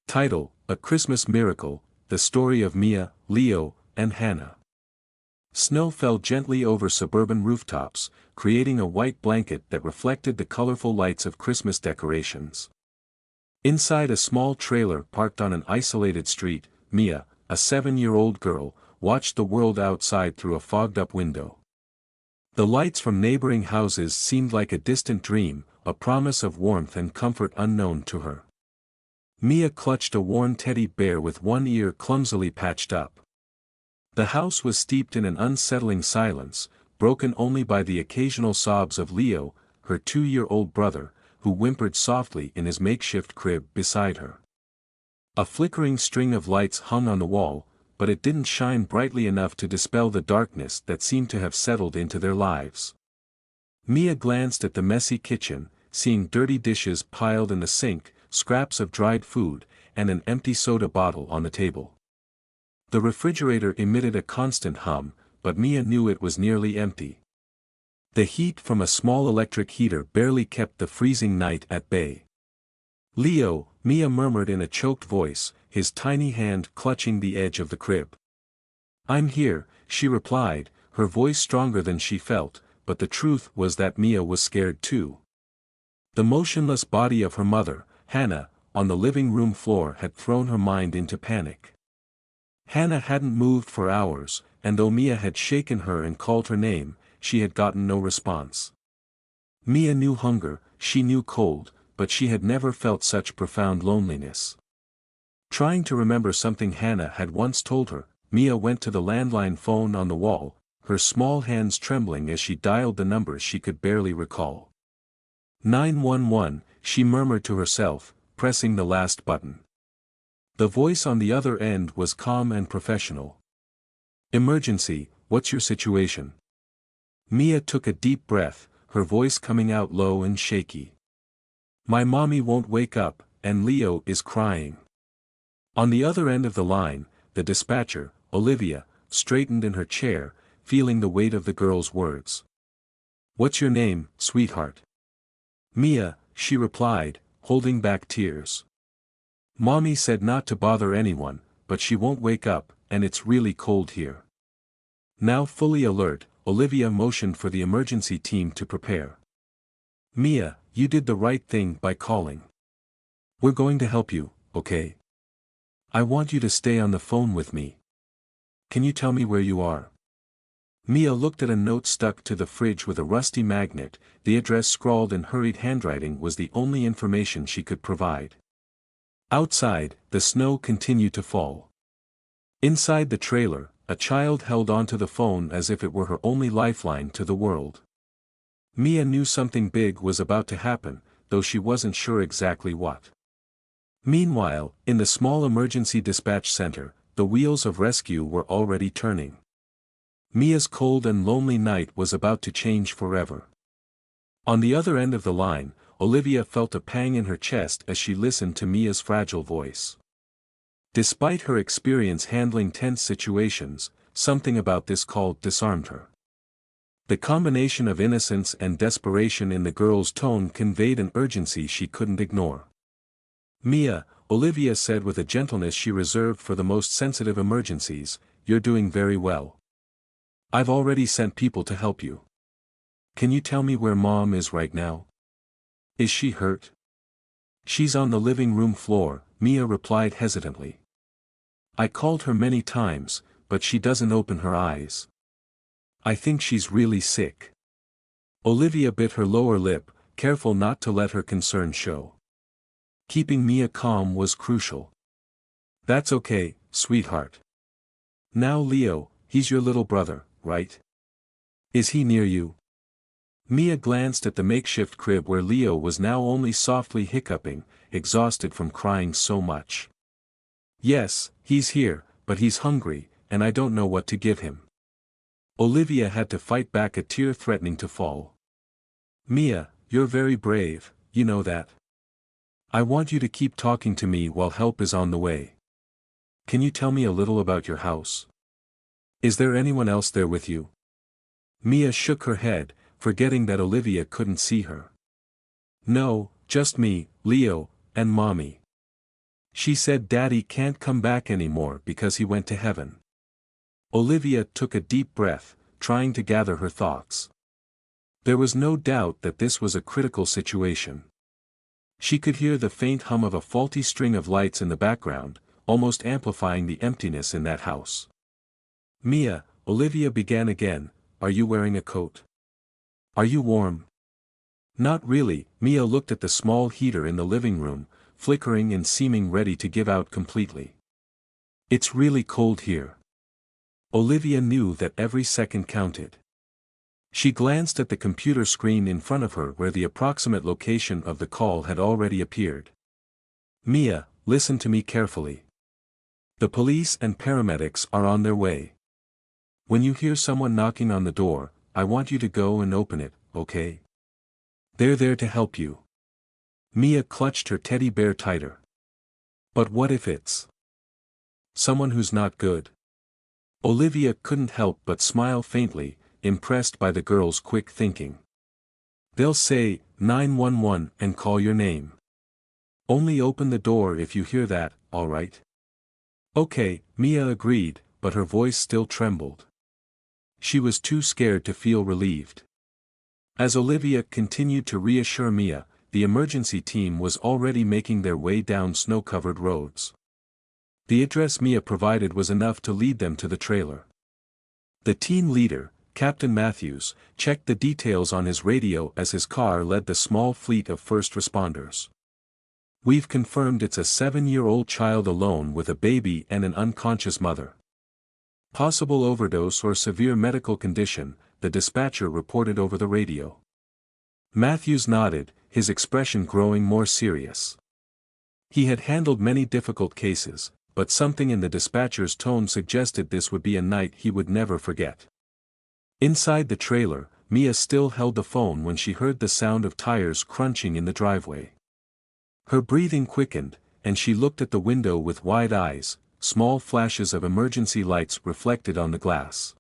Title: A Christmas Miracle, the story of Mia, Leo, and Hannah. Snow fell gently over suburban rooftops, creating a white blanket that reflected the colorful lights of Christmas decorations. Inside a small trailer parked on an isolated street, Mia, a 7-year-old girl, watched the world outside through a fogged-up window. The lights from neighboring houses seemed like a distant dream, a promise of warmth and comfort unknown to her. Mia clutched a worn teddy bear with one ear clumsily patched up. The house was steeped in an unsettling silence, broken only by the occasional sobs of Leo, her 2-year-old brother, who whimpered softly in his makeshift crib beside her. A flickering string of lights hung on the wall, but it didn't shine brightly enough to dispel the darkness that seemed to have settled into their lives. Mia glanced at the messy kitchen, seeing dirty dishes piled in the sink, scraps of dried food, and an empty soda bottle on the table. The refrigerator emitted a constant hum, but Mia knew it was nearly empty. The heat from a small electric heater barely kept the freezing night at bay. "Leo," Mia murmured in a choked voice, his tiny hand clutching the edge of the crib. "I'm here," she replied, her voice stronger than she felt, but the truth was that Mia was scared too. The motionless body of her mother, Hannah, on the living room floor had thrown her mind into panic. Hannah hadn't moved for hours, and though Mia had shaken her and called her name, she had gotten no response. Mia knew hunger, she knew cold, but she had never felt such profound loneliness. Trying to remember something Hannah had once told her, Mia went to the landline phone on the wall, her small hands trembling as she dialed the numbers she could barely recall. 911, she murmured to herself, pressing the last button. The voice on the other end was calm and professional. "Emergency, what's your situation?" Mia took a deep breath, her voice coming out low and shaky. "My mommy won't wake up, and Leo is crying." On the other end of the line, the dispatcher, Olivia, straightened in her chair, feeling the weight of the girl's words. "What's your name, sweetheart?" "Mia," she replied, holding back tears. "Mommy said not to bother anyone, but she won't wake up, and it's really cold here." Now fully alert, Olivia motioned for the emergency team to prepare. "Mia, you did the right thing by calling. We're going to help you, okay? I want you to stay on the phone with me. Can you tell me where you are?" Mia looked at a note stuck to the fridge with a rusty magnet. The address scrawled in hurried handwriting was the only information she could provide. Outside, the snow continued to fall. Inside the trailer, a child held onto the phone as if it were her only lifeline to the world. Mia knew something big was about to happen, though she wasn't sure exactly what. Meanwhile, in the small emergency dispatch center, the wheels of rescue were already turning. Mia's cold and lonely night was about to change forever. On the other end of the line, Olivia felt a pang in her chest as she listened to Mia's fragile voice. Despite her experience handling tense situations, something about this call disarmed her. The combination of innocence and desperation in the girl's tone conveyed an urgency she couldn't ignore. "Mia," Olivia said with a gentleness she reserved for the most sensitive emergencies, "you're doing very well. I've already sent people to help you. Can you tell me where Mom is right now? Is she hurt?" "She's on the living room floor," Mia replied hesitantly. "I called her many times, but she doesn't open her eyes. I think she's really sick." Olivia bit her lower lip, careful not to let her concern show. Keeping Mia calm was crucial. "That's okay, sweetheart. Now Leo, he's your little brother, right? Is he near you?" Mia glanced at the makeshift crib where Leo was now only softly hiccuping, exhausted from crying so much. "Yes, he's here, but he's hungry, and I don't know what to give him." Olivia had to fight back a tear threatening to fall. "Mia, you're very brave, you know that. I want you to keep talking to me while help is on the way. Can you tell me a little about your house? Is there anyone else there with you?" Mia shook her head, forgetting that Olivia couldn't see her. "No, Just me, Leo, and Mommy. She said Daddy can't come back anymore because he went to heaven. Olivia took a deep breath, trying to gather her thoughts. There was no doubt that this was a critical situation. She could hear the faint hum of a faulty string of lights in the background, almost amplifying the emptiness in that house. Mia, Olivia began again, are you wearing a coat? Are you warm? Not really. Mia looked at the small heater in the living room, flickering and seeming ready to give out completely. It's really cold here. Olivia knew that every second counted. She glanced at the computer screen in front of her where the approximate location of the call had already appeared. Mia, listen to me carefully. The police and paramedics are on their way. When you hear someone knocking on the door, I want you to go and open it, okay? They're there to help you. Mia clutched her teddy bear tighter. But what if it's someone who's not good? Olivia couldn't help but smile faintly, impressed by the girl's quick thinking. They'll say, 911 and call your name. Only open the door if you hear that, alright? Okay, Mia agreed, but her voice still trembled. She was too scared to feel relieved. As Olivia continued to reassure Mia, the emergency team was already making their way down snow-covered roads. The address Mia provided was enough to lead them to the trailer. The team leader, Captain Matthews, checked the details on his radio as his car led the small fleet of first responders. We've confirmed it's a 7-year-old child alone with a baby and an unconscious mother. Possible overdose or severe medical condition, the dispatcher reported over the radio. Matthews nodded, his expression growing more serious. He had handled many difficult cases, but something in the dispatcher's tone suggested this would be a night he would never forget. Inside the trailer, Mia still held the phone when she heard the sound of tires crunching in the driveway. Her breathing quickened, and she looked at the window with wide eyes, small flashes of emergency lights reflected on the glass.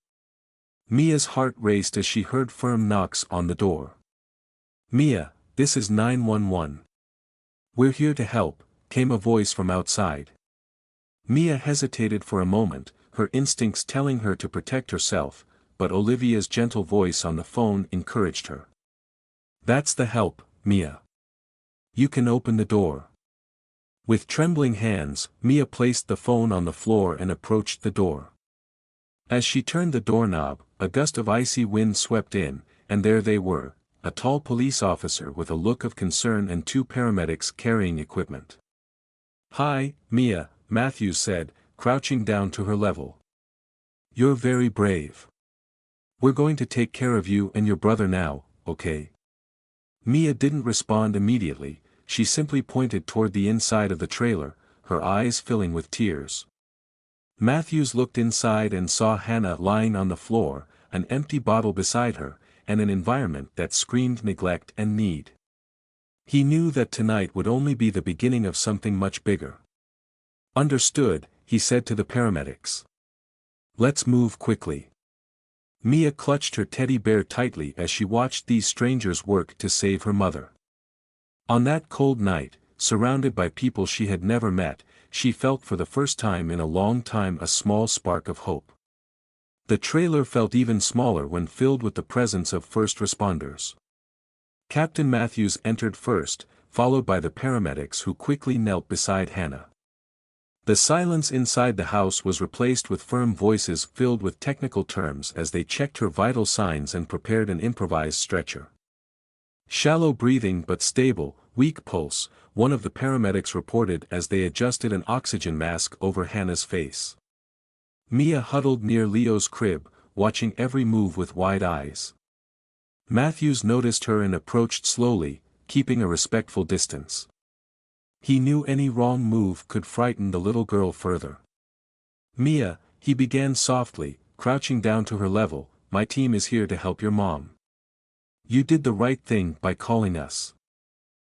Mia's heart raced as she heard firm knocks on the door. Mia, this is 911. We're here to help, came a voice from outside. Mia hesitated for a moment, her instincts telling her to protect herself, but Olivia's gentle voice on the phone encouraged her. That's the help, Mia. You can open the door. With trembling hands, Mia placed the phone on the floor and approached the door. As she turned the doorknob, a gust of icy wind swept in, and there they were, a tall police officer with a look of concern and 2 paramedics carrying equipment. Hi, Mia, Matthews said, crouching down to her level. You're very brave. We're going to take care of you and your brother now, okay? Mia didn't respond immediately, she simply pointed toward the inside of the trailer, her eyes filling with tears. Matthews looked inside and saw Hannah lying on the floor, an empty bottle beside her, and an environment that screamed neglect and need. He knew that tonight would only be the beginning of something much bigger. Understood, he said to the paramedics. Let's move quickly. Mia clutched her teddy bear tightly as she watched these strangers work to save her mother. On that cold night, surrounded by people she had never met, she felt for the first time in a long time a small spark of hope. The trailer felt even smaller when filled with the presence of first responders. Captain Matthews entered first, followed by the paramedics who quickly knelt beside Hannah. The silence inside the house was replaced with firm voices filled with technical terms as they checked her vital signs and prepared an improvised stretcher. Shallow breathing but stable, weak pulse, one of the paramedics reported as they adjusted an oxygen mask over Hannah's face. Mia huddled near Leo's crib, watching every move with wide eyes. Matthews noticed her and approached slowly, keeping a respectful distance. He knew any wrong move could frighten the little girl further. Mia, he began softly, crouching down to her level, my team is here to help your mom. You did the right thing by calling us.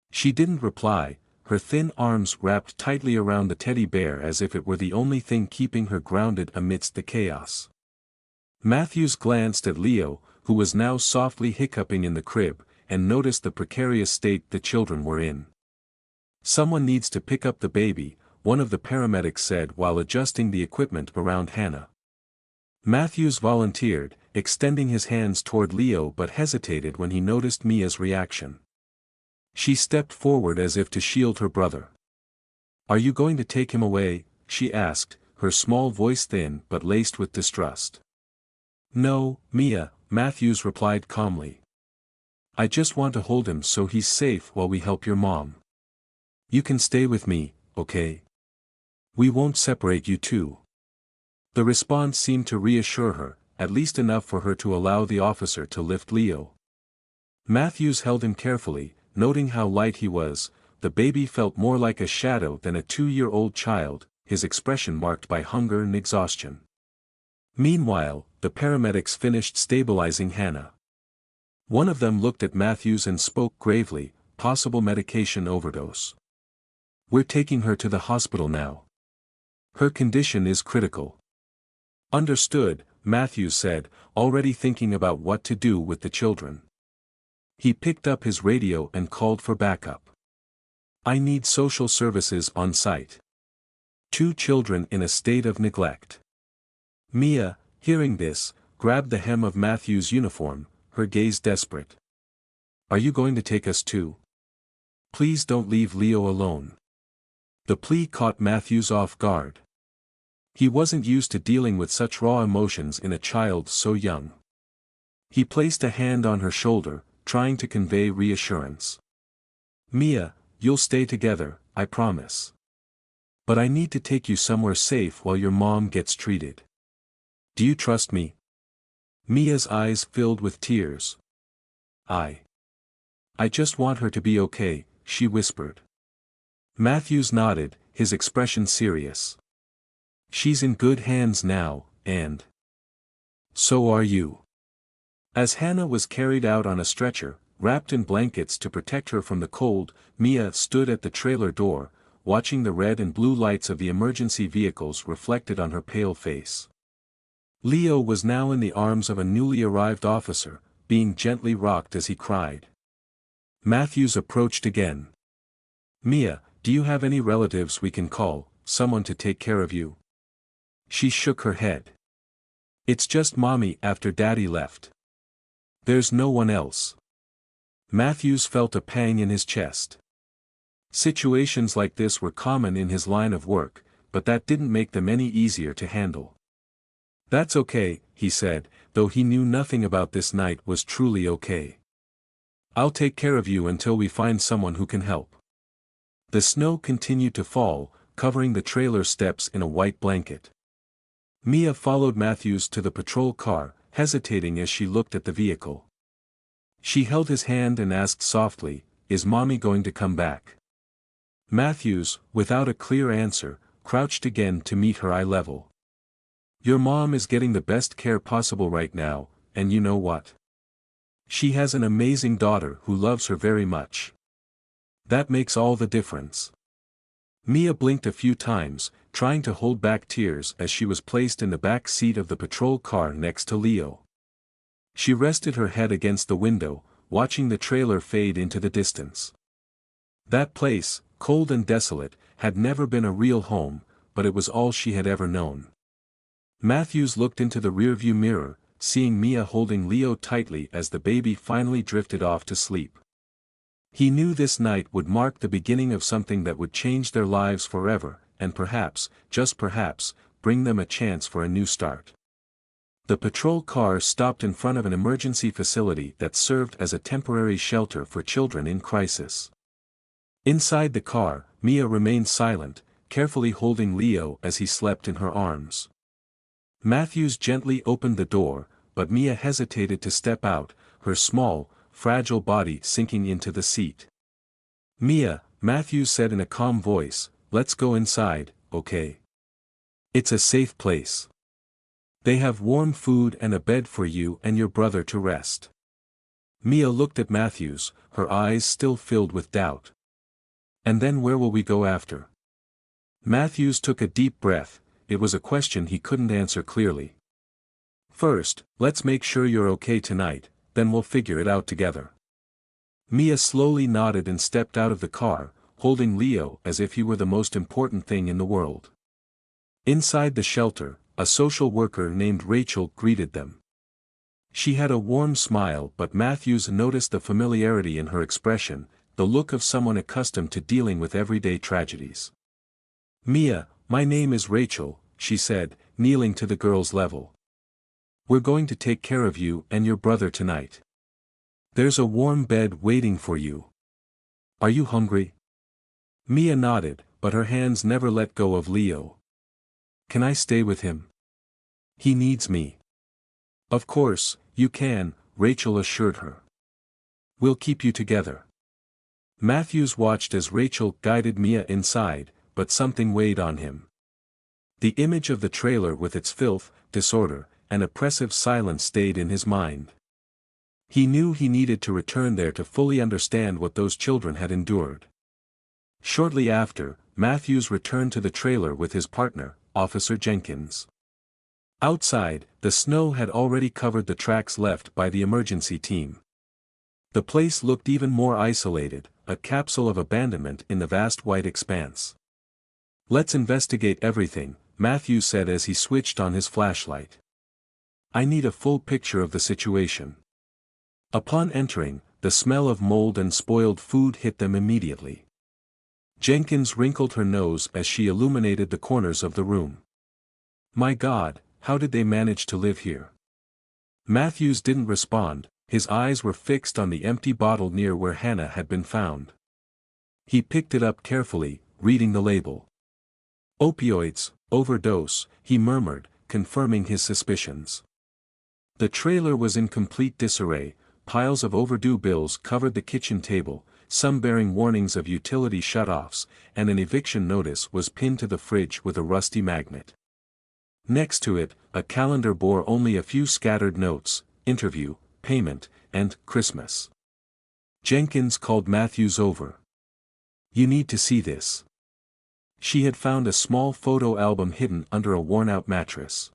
She didn't reply, her thin arms wrapped tightly around the teddy bear as if it were the only thing keeping her grounded amidst the chaos. Matthews glanced at Leo, who was now softly hiccuping in the crib, and noticed the precarious state the children were in. "Someone needs to pick up the baby," one of the paramedics said while adjusting the equipment around Hannah. Matthews volunteered, extending his hands toward Leo but hesitated when he noticed Mia's reaction. She stepped forward as if to shield her brother. "Are you going to take him away?" she asked, her small voice thin but laced with distrust. "No, Mia," Matthews replied calmly. "I just want to hold him so he's safe while we help your mom. You can stay with me, okay? We won't separate you two." The response seemed to reassure her, at least enough for her to allow the officer to lift Leo. Matthews held him carefully, noting how light he was. The baby felt more like a shadow than a 2-year-old child, his expression marked by hunger and exhaustion. Meanwhile, the paramedics finished stabilizing Hannah. One of them looked at Matthews and spoke gravely, "Possible medication overdose. We're taking her to the hospital now. Her condition is critical." "Understood," Matthews said, already thinking about what to do with the children. He picked up his radio and called for backup. "I need social services on site. 2 children in a state of neglect." Mia, hearing this, grabbed the hem of Matthews' uniform, her gaze desperate. "Are you going to take us too? Please don't leave Leo alone." The plea caught Matthews off guard. He wasn't used to dealing with such raw emotions in a child so young. He placed a hand on her shoulder, trying to convey reassurance. "Mia, you'll stay together, I promise. But I need to take you somewhere safe while your mom gets treated. Do you trust me?" Mia's eyes filled with tears. I just want her to be okay," she whispered. Matthews nodded, his expression serious. "She's in good hands now, and so are you." As Hannah was carried out on a stretcher, wrapped in blankets to protect her from the cold, Mia stood at the trailer door, watching the red and blue lights of the emergency vehicles reflected on her pale face. Leo was now in the arms of a newly arrived officer, being gently rocked as he cried. Matthews approached again. "Mia, do you have any relatives we can call, someone to take care of you?" She shook her head. "It's just Mommy after Daddy left. There's no one else." Matthews felt a pang in his chest. Situations like this were common in his line of work, but that didn't make them any easier to handle. "That's okay," he said, though he knew nothing about this night was truly okay. "I'll take care of you until we find someone who can help." The snow continued to fall, covering the trailer steps in a white blanket. Mia followed Matthews to the patrol car, hesitating as she looked at the vehicle. She held his hand and asked softly, "Is Mommy going to come back?" Matthews, without a clear answer, crouched again to meet her eye level. "Your mom is getting the best care possible right now, and you know what? She has an amazing daughter who loves her very much. That makes all the difference." Mia blinked a few times, trying to hold back tears as she was placed in the back seat of the patrol car next to Leo. She rested her head against the window, watching the trailer fade into the distance. That place, cold and desolate, had never been a real home, but it was all she had ever known. Matthews looked into the rearview mirror, seeing Mia holding Leo tightly as the baby finally drifted off to sleep. He knew this night would mark the beginning of something that would change their lives forever, and perhaps, just perhaps, bring them a chance for a new start. The patrol car stopped in front of an emergency facility that served as a temporary shelter for children in crisis. Inside the car, Mia remained silent, carefully holding Leo as he slept in her arms. Matthews gently opened the door, but Mia hesitated to step out, her small, fragile body sinking into the seat. "Mia," Matthews said in a calm voice, "let's go inside, okay? It's a safe place. They have warm food and a bed for you and your brother to rest." Mia looked at Matthews, her eyes still filled with doubt. "And then where will we go after?" Matthews took a deep breath. It was a question he couldn't answer clearly. "First, let's make sure you're okay tonight, then we'll figure it out together." Mia slowly nodded and stepped out of the car, holding Leo as if he were the most important thing in the world. Inside the shelter, a social worker named Rachel greeted them. She had a warm smile, but Matthews noticed the familiarity in her expression, the look of someone accustomed to dealing with everyday tragedies. "Mia, my name is Rachel," she said, kneeling to the girl's level. "We're going to take care of you and your brother tonight. There's a warm bed waiting for you. Are you hungry?" Mia nodded, but her hands never let go of Leo. "Can I stay with him? He needs me." "Of course, you can," Rachel assured her. "We'll keep you together." Matthews watched as Rachel guided Mia inside, but something weighed on him. The image of the trailer with its filth, disorder, and oppressive silence stayed in his mind. He knew he needed to return there to fully understand what those children had endured. Shortly after, Matthews returned to the trailer with his partner, Officer Jenkins. Outside, the snow had already covered the tracks left by the emergency team. The place looked even more isolated, a capsule of abandonment in the vast white expanse. "Let's investigate everything," Matthews said as he switched on his flashlight. "I need a full picture of the situation." Upon entering, the smell of mold and spoiled food hit them immediately. Jenkins wrinkled her nose as she illuminated the corners of the room. "My God, how did they manage to live here?" Matthews didn't respond, his eyes were fixed on the empty bottle near where Hannah had been found. He picked it up carefully, reading the label. "Opioids, overdose," he murmured, confirming his suspicions. The trailer was in complete disarray, piles of overdue bills covered the kitchen table, some bearing warnings of utility shutoffs, and an eviction notice was pinned to the fridge with a rusty magnet. Next to it, a calendar bore only a few scattered notes: interview, payment, and Christmas. Jenkins called Matthews over. "You need to see this." She had found a small photo album hidden under a worn-out mattress.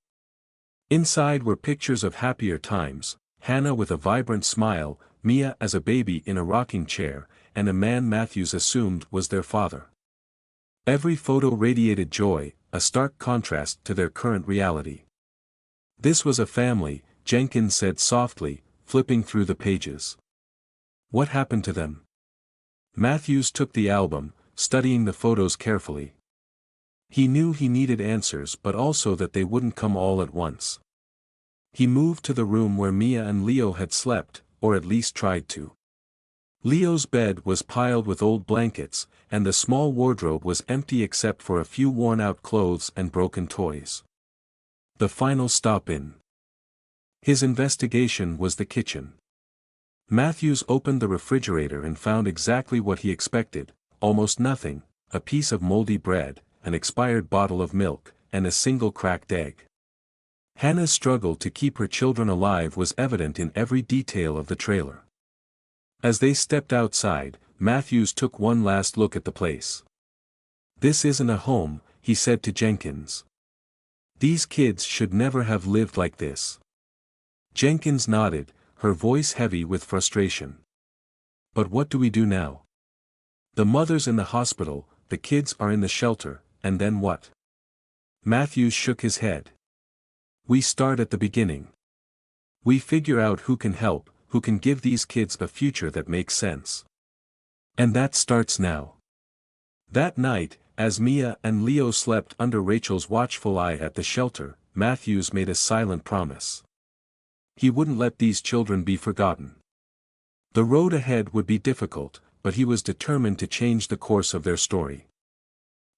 Inside were pictures of happier times, Hannah with a vibrant smile, Mia as a baby in a rocking chair, and a man Matthews assumed was their father. Every photo radiated joy, a stark contrast to their current reality. "This was a family," Jenkins said softly, flipping through the pages. "What happened to them?" Matthews took the album, studying the photos carefully. He knew he needed answers, but also that they wouldn't come all at once. He moved to the room where Mia and Leo had slept, or at least tried to. Leo's bed was piled with old blankets, and the small wardrobe was empty except for a few worn-out clothes and broken toys. The final stop in his investigation was the kitchen. Matthews opened the refrigerator and found exactly what he expected: almost nothing, a piece of moldy bread, an expired bottle of milk, and a single cracked egg. Hannah's struggle to keep her children alive was evident in every detail of the trailer. As they stepped outside, Matthews took one last look at the place. "This isn't a home," he said to Jenkins. "These kids should never have lived like this." Jenkins nodded, her voice heavy with frustration. "But what do we do now? The mother's in the hospital, the kids are in the shelter, and then what?" Matthews shook his head. "We start at the beginning. We figure out who can help, who can give these kids a future that makes sense. And that starts now." That night, as Mia and Leo slept under Rachel's watchful eye at the shelter, Matthews made a silent promise. He wouldn't let these children be forgotten. The road ahead would be difficult, but he was determined to change the course of their story.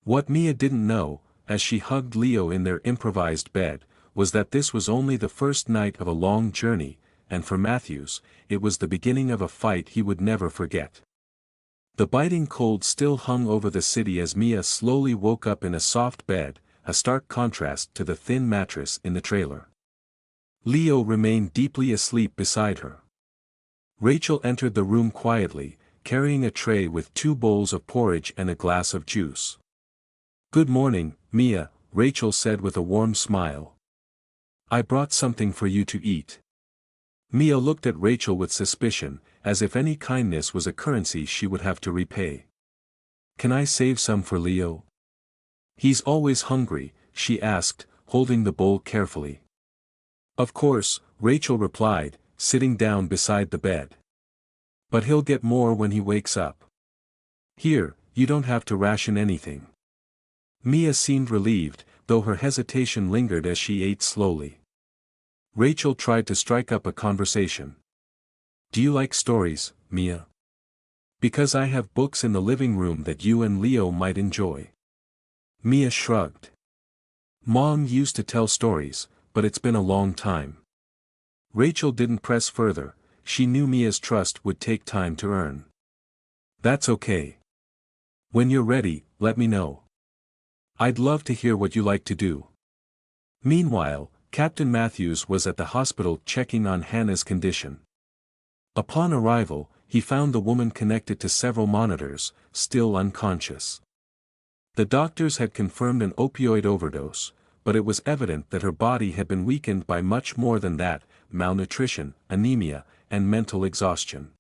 What Mia didn't know, as she hugged Leo in their improvised bed, was that this was only the first night of a long journey, and for Matthews, it was the beginning of a fight he would never forget. The biting cold still hung over the city as Mia slowly woke up in a soft bed, a stark contrast to the thin mattress in the trailer. Leo remained deeply asleep beside her. Rachel entered the room quietly, carrying a tray with 2 bowls of porridge and a glass of juice. "Good morning, Mia," Rachel said with a warm smile. "I brought something for you to eat." Mia looked at Rachel with suspicion, as if any kindness was a currency she would have to repay. "Can I save some for Leo? He's always hungry," she asked, holding the bowl carefully. "Of course," Rachel replied, sitting down beside the bed. "But he'll get more when he wakes up. Here, you don't have to ration anything." Mia seemed relieved, though her hesitation lingered as she ate slowly. Rachel tried to strike up a conversation. "Do you like stories, Mia? Because I have books in the living room that you and Leo might enjoy." Mia shrugged. "Mom used to tell stories, but it's been a long time." Rachel didn't press further, she knew Mia's trust would take time to earn. "That's okay. When you're ready, let me know. I'd love to hear what you like to do." Meanwhile, Captain Matthews was at the hospital checking on Hannah's condition. Upon arrival, he found the woman connected to several monitors, still unconscious. The doctors had confirmed an opioid overdose, but it was evident that her body had been weakened by much more than that: malnutrition, anemia, and mental exhaustion.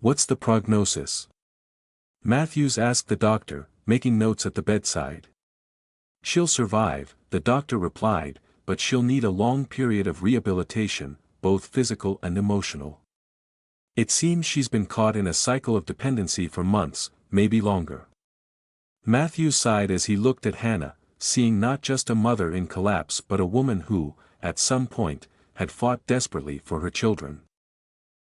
"What's the prognosis?" Matthews asked the doctor, making notes at the bedside. "She'll survive," the doctor replied, "but she'll need a long period of rehabilitation, both physical and emotional. It seems she's been caught in a cycle of dependency for months, maybe longer." Matthews sighed as he looked at Hannah, seeing not just a mother in collapse but a woman who, at some point, had fought desperately for her children.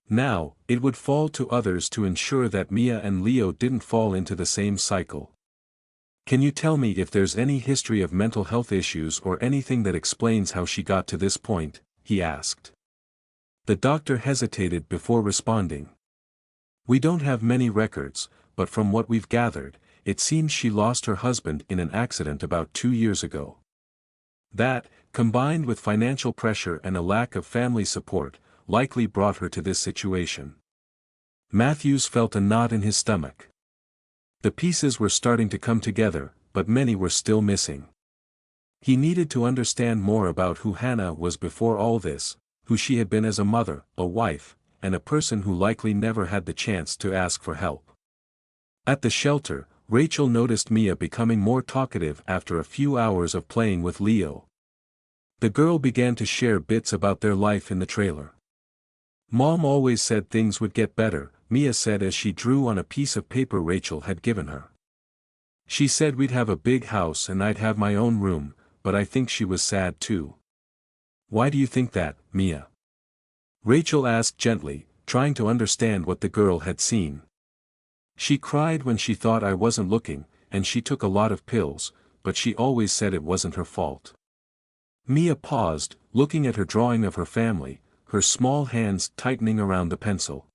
Now, it would fall to others to ensure that Mia and Leo didn't fall into the same cycle. "Can you tell me if there's any history of mental health issues or anything that explains how she got to this point?" he asked. The doctor hesitated before responding. "We don't have many records, but from what we've gathered, it seems she lost her husband in an accident about 2 years ago. That, combined with financial pressure and a lack of family support, likely brought her to this situation." Matthews felt a knot in his stomach. The pieces were starting to come together, but many were still missing. He needed to understand more about who Hannah was before all this, who she had been as a mother, a wife, and a person who likely never had the chance to ask for help. At the shelter, Rachel noticed Mia becoming more talkative after a few hours of playing with Leo. The girl began to share bits about their life in the trailer. "Mom always said things would get better," Mia said as she drew on a piece of paper Rachel had given her. "She said we'd have a big house and I'd have my own room, but I think she was sad too." "Why do you think that, Mia?" Rachel asked gently, trying to understand what the girl had seen. "She cried when she thought I wasn't looking, and she took a lot of pills, but she always said it wasn't her fault." Mia paused, looking at her drawing of her family, her small hands tightening around the pencil.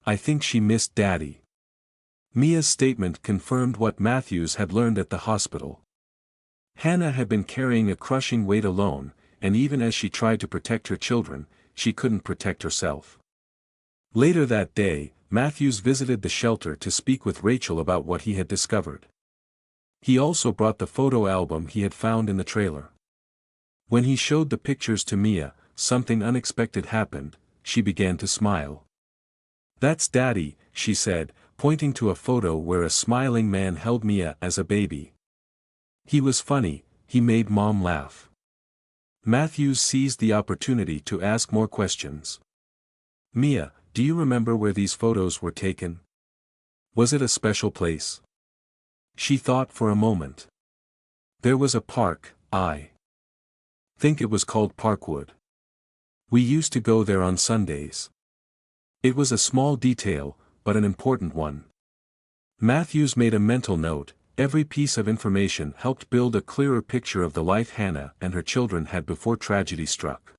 "I think she missed Daddy." Mia's statement confirmed what Matthews had learned at the hospital. Hannah had been carrying a crushing weight alone, and even as she tried to protect her children, she couldn't protect herself. Later that day, Matthews visited the shelter to speak with Rachel about what he had discovered. He also brought the photo album he had found in the trailer. When he showed the pictures to Mia, something unexpected happened. She began to smile. "That's Daddy," she said, pointing to a photo where a smiling man held Mia as a baby. "He was funny, he made Mom laugh." Matthews seized the opportunity to ask more questions. "Mia, do you remember where these photos were taken? Was it a special place?" She thought for a moment. "There was a park, I think it was called Parkwood. We used to go there on Sundays." It was a small detail, but an important one. Matthews made a mental note. Every piece of information helped build a clearer picture of the life Hannah and her children had before tragedy struck.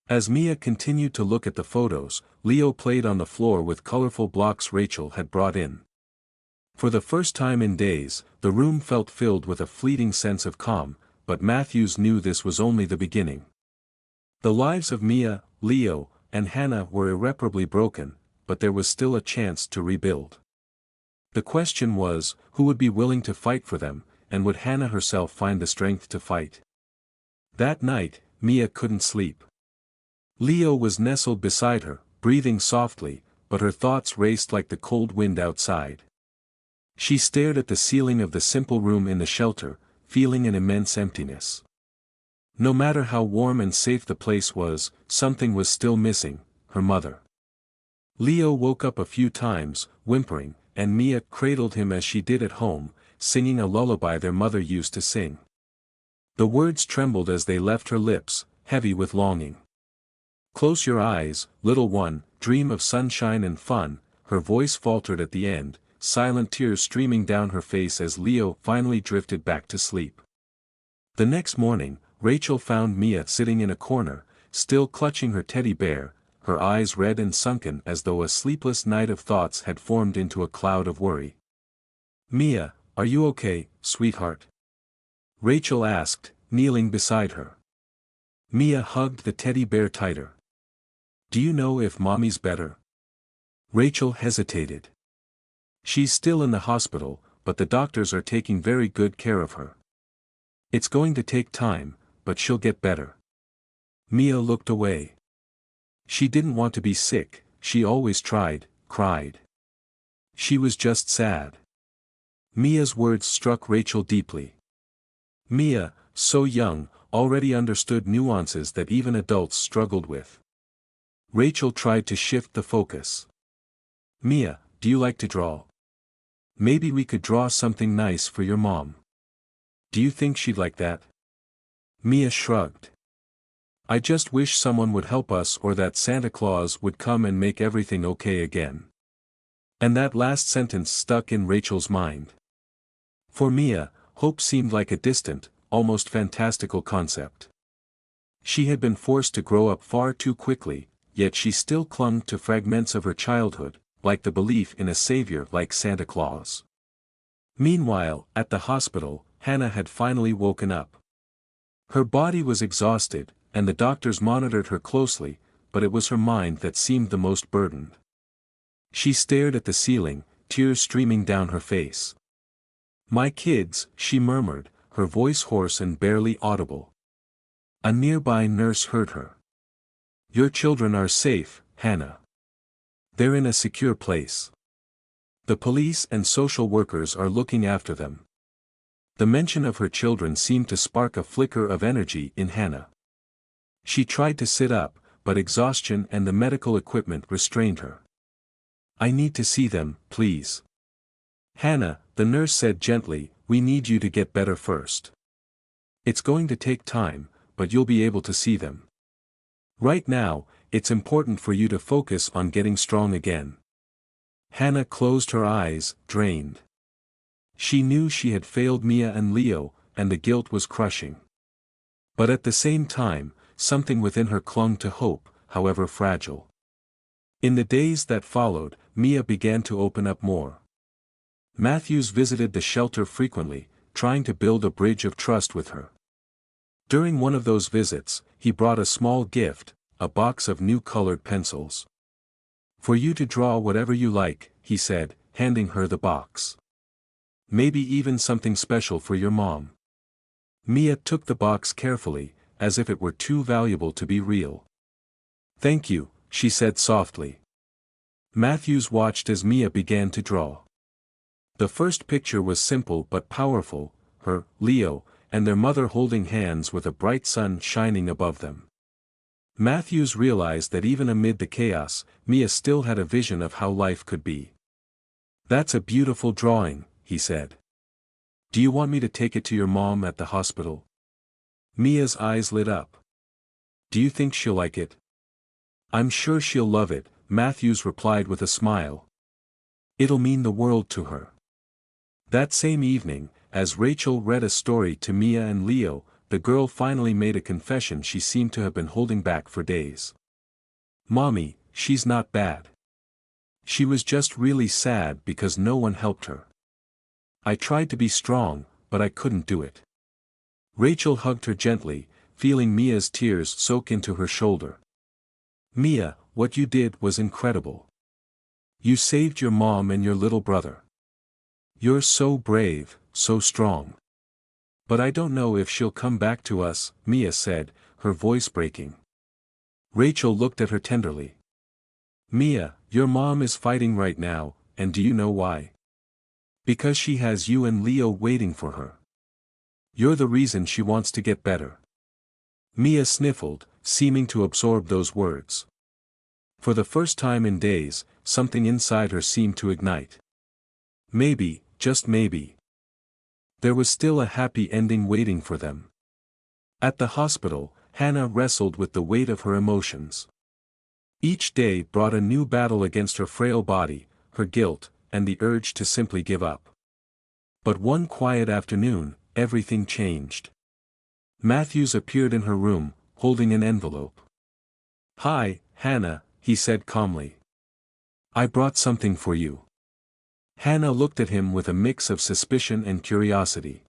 As Mia continued to look at the photos, Leo played on the floor with colorful blocks Rachel had brought in. For the first time in days, the room felt filled with a fleeting sense of calm, but Matthews knew this was only the beginning. The lives of Mia, Leo, and Hannah were irreparably broken, but there was still a chance to rebuild. The question was, who would be willing to fight for them, and would Hannah herself find the strength to fight? That night, Mia couldn't sleep. Leo was nestled beside her, breathing softly, but her thoughts raced like the cold wind outside. She stared at the ceiling of the simple room in the shelter, feeling an immense emptiness. No matter how warm and safe the place was, something was still missing: her mother. Leo woke up a few times, whimpering, and Mia cradled him as she did at home, singing a lullaby their mother used to sing. The words trembled as they left her lips, heavy with longing. "Close your eyes, little one, dream of sunshine and fun," her voice faltered at the end, silent tears streaming down her face as Leo finally drifted back to sleep. The next morning, Rachel found Mia sitting in a corner, still clutching her teddy bear, her eyes red and sunken as though a sleepless night of thoughts had formed into a cloud of worry. "Mia, are you okay, sweetheart?" Rachel asked, kneeling beside her. Mia hugged the teddy bear tighter. "Do you know if Mommy's better?" Rachel hesitated. "She's still in the hospital, but the doctors are taking very good care of her. It's going to take time, but she'll get better." Mia looked away. She didn't want to be sick, she always cried. She was just sad. Mia's words struck Rachel deeply. Mia, so young, already understood nuances that even adults struggled with. Rachel tried to shift the focus. "Mia, do you like to draw? Maybe we could draw something nice for your mom. Do you think she'd like that?" Mia shrugged. "I just wish someone would help us, or that Santa Claus would come and make everything okay again." And that last sentence stuck in Rachel's mind. For Mia, hope seemed like a distant, almost fantastical concept. She had been forced to grow up far too quickly, yet she still clung to fragments of her childhood, like the belief in a savior like Santa Claus. Meanwhile, at the hospital, Hannah had finally woken up. Her body was exhausted, and the doctors monitored her closely, but it was her mind that seemed the most burdened. She stared at the ceiling, tears streaming down her face. "My kids," she murmured, her voice hoarse and barely audible. A nearby nurse heard her. "Your children are safe, Hannah. They're in a secure place. The police and social workers are looking after them." The mention of her children seemed to spark a flicker of energy in Hannah. She tried to sit up, but exhaustion and the medical equipment restrained her. "I need to see them, please." "Hannah," the nurse said gently, "we need you to get better first. It's going to take time, but you'll be able to see them. Right now, it's important for you to focus on getting strong again." Hannah closed her eyes, drained. She knew she had failed Mia and Leo, and the guilt was crushing. But at the same time, something within her clung to hope, however fragile. In the days that followed, Mia began to open up more. Matthews visited the shelter frequently, trying to build a bridge of trust with her. During one of those visits, he brought a small gift, a box of new colored pencils. "For you to draw whatever you like," he said, handing her the box. "Maybe even something special for your mom." Mia took the box carefully, as if it were too valuable to be real. "Thank you," she said softly. Matthews watched as Mia began to draw. The first picture was simple but powerful: her, Leo, and their mother holding hands with a bright sun shining above them. Matthews realized that even amid the chaos, Mia still had a vision of how life could be. "That's a beautiful drawing," he said. "Do you want me to take it to your mom at the hospital?" Mia's eyes lit up. "Do you think she'll like it?" "I'm sure she'll love it," Matthews replied with a smile. "It'll mean the world to her." That same evening, as Rachel read a story to Mia and Leo, the girl finally made a confession she seemed to have been holding back for days. "Mommy, she's not bad. She was just really sad because no one helped her. I tried to be strong, but I couldn't do it." Rachel hugged her gently, feeling Mia's tears soak into her shoulder. "Mia, what you did was incredible. You saved your mom and your little brother. You're so brave, so strong. But I don't know if she'll come back to us," Mia said, her voice breaking. Rachel looked at her tenderly. Mia, your mom is fighting right now, and do you know why? Because she has you and Leo waiting for her. You're the reason she wants to get better. Mia sniffled, seeming to absorb those words. For the first time in days, something inside her seemed to ignite. Maybe, just maybe, there was still a happy ending waiting for them. At the hospital, Hannah wrestled with the weight of her emotions. Each day brought a new battle against her frail body, her guilt, and the urge to simply give up. But one quiet afternoon, everything changed. Matthews appeared in her room, holding an envelope. "Hi, Hannah," he said calmly. "I brought something for you." Hannah looked at him with a mix of suspicion and curiosity.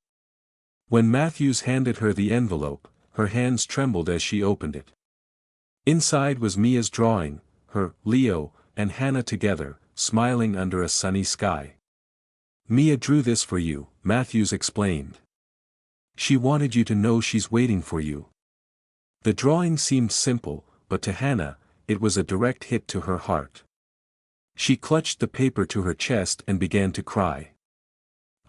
When Matthews handed her the envelope, her hands trembled as she opened it. Inside was Mia's drawing, her, Leo, and Hannah together, smiling under a sunny sky. "Mia drew this for you," Matthews explained. "She wanted you to know she's waiting for you." The drawing seemed simple, but to Hannah, it was a direct hit to her heart. She clutched the paper to her chest and began to cry.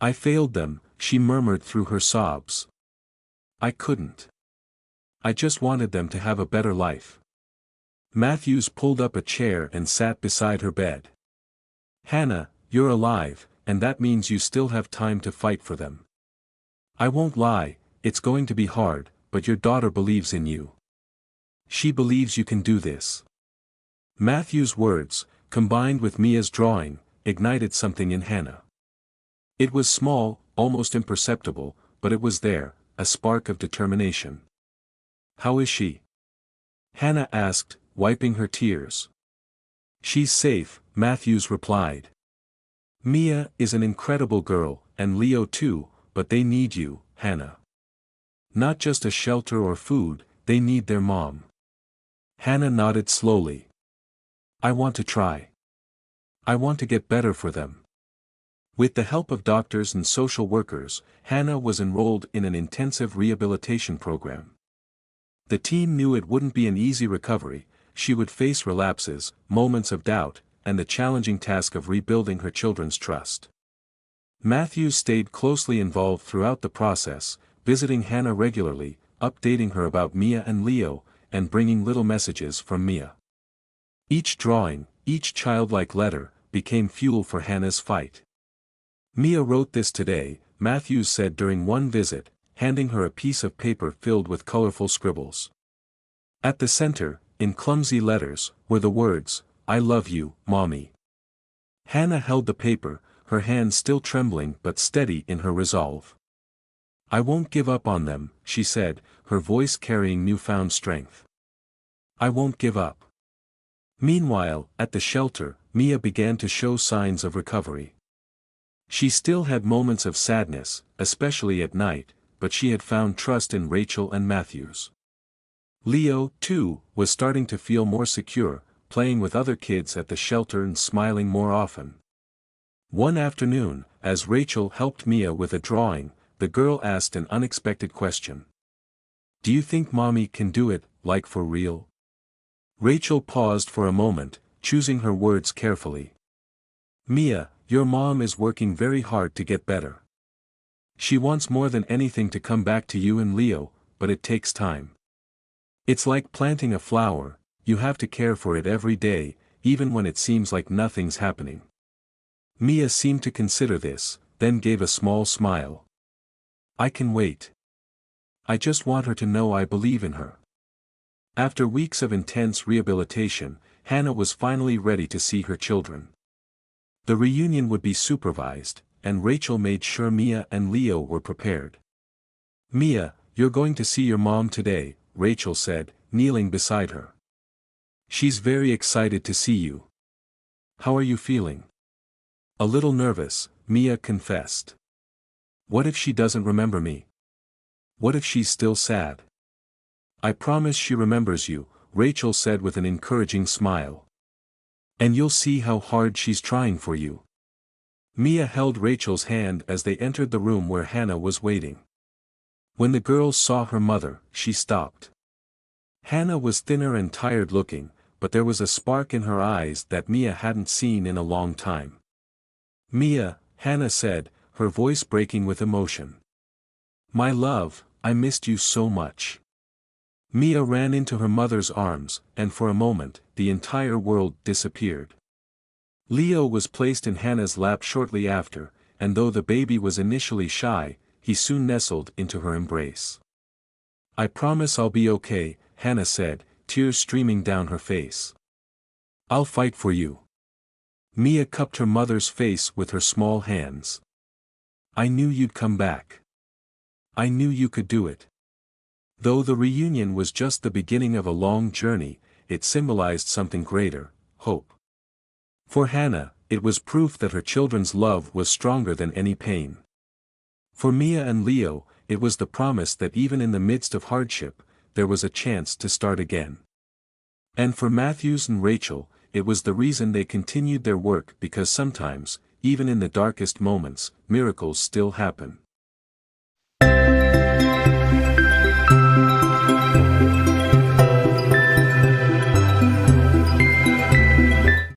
"I failed them," she murmured through her sobs. "I couldn't. I just wanted them to have a better life." Matthews pulled up a chair and sat beside her bed. "Hannah, you're alive, and that means you still have time to fight for them. I won't lie, it's going to be hard, but your daughter believes in you. She believes you can do this." Matthew's words, combined with Mia's drawing, ignited something in Hannah. It was small, almost imperceptible, but it was there, a spark of determination. "How is she?" Hannah asked, wiping her tears. "She's safe," Matthews replied. "Mia is an incredible girl, and Leo too, but they need you, Hannah. Not just a shelter or food, they need their mom." Hannah nodded slowly. "I want to try. I want to get better for them." With the help of doctors and social workers, Hannah was enrolled in an intensive rehabilitation program. The team knew it wouldn't be an easy recovery. She would face relapses, moments of doubt, and the challenging task of rebuilding her children's trust. Matthews stayed closely involved throughout the process, visiting Hannah regularly, updating her about Mia and Leo, and bringing little messages from Mia. Each drawing, each childlike letter, became fuel for Hannah's fight. "Mia wrote this today," Matthews said during one visit, handing her a piece of paper filled with colorful scribbles. At the center, in clumsy letters, were the words, "I love you, Mommy." Hannah held the paper, her hand still trembling but steady in her resolve. "I won't give up on them," she said, her voice carrying newfound strength. "I won't give up." Meanwhile, at the shelter, Mia began to show signs of recovery. She still had moments of sadness, especially at night, but she had found trust in Rachel and Matthews. Leo, too, was starting to feel more secure, playing with other kids at the shelter and smiling more often. One afternoon, as Rachel helped Mia with a drawing, the girl asked an unexpected question. "Do you think Mommy can do it, like for real?" Rachel paused for a moment, choosing her words carefully. "Mia, your mom is working very hard to get better. She wants more than anything to come back to you and Leo, but it takes time. It's like planting a flower, you have to care for it every day, even when it seems like nothing's happening." Mia seemed to consider this, then gave a small smile. "I can wait. I just want her to know I believe in her." After weeks of intense rehabilitation, Hannah was finally ready to see her children. The reunion would be supervised, and Rachel made sure Mia and Leo were prepared. "Mia, you're going to see your mom today," Rachel said, kneeling beside her. "She's very excited to see you. How are you feeling?" "A little nervous," Mia confessed. "What if she doesn't remember me? What if she's still sad?" "I promise she remembers you," Rachel said with an encouraging smile. "And you'll see how hard she's trying for you." Mia held Rachel's hand as they entered the room where Hannah was waiting. When the girls saw her mother, she stopped. Hannah was thinner and tired looking, but there was a spark in her eyes that Mia hadn't seen in a long time. "Mia," Hannah said, her voice breaking with emotion. "My love, I missed you so much." Mia ran into her mother's arms, and for a moment, the entire world disappeared. Leo was placed in Hannah's lap shortly after, and though the baby was initially shy, he soon nestled into her embrace. "I promise I'll be okay," Hannah said, tears streaming down her face. "I'll fight for you." Mia cupped her mother's face with her small hands. "I knew you'd come back. I knew you could do it." Though the reunion was just the beginning of a long journey, it symbolized something greater: hope. For Hannah, it was proof that her children's love was stronger than any pain. For Mia and Leo, it was the promise that even in the midst of hardship, there was a chance to start again. And for Matthews and Rachel, it was the reason they continued their work, because sometimes, even in the darkest moments, miracles still happen.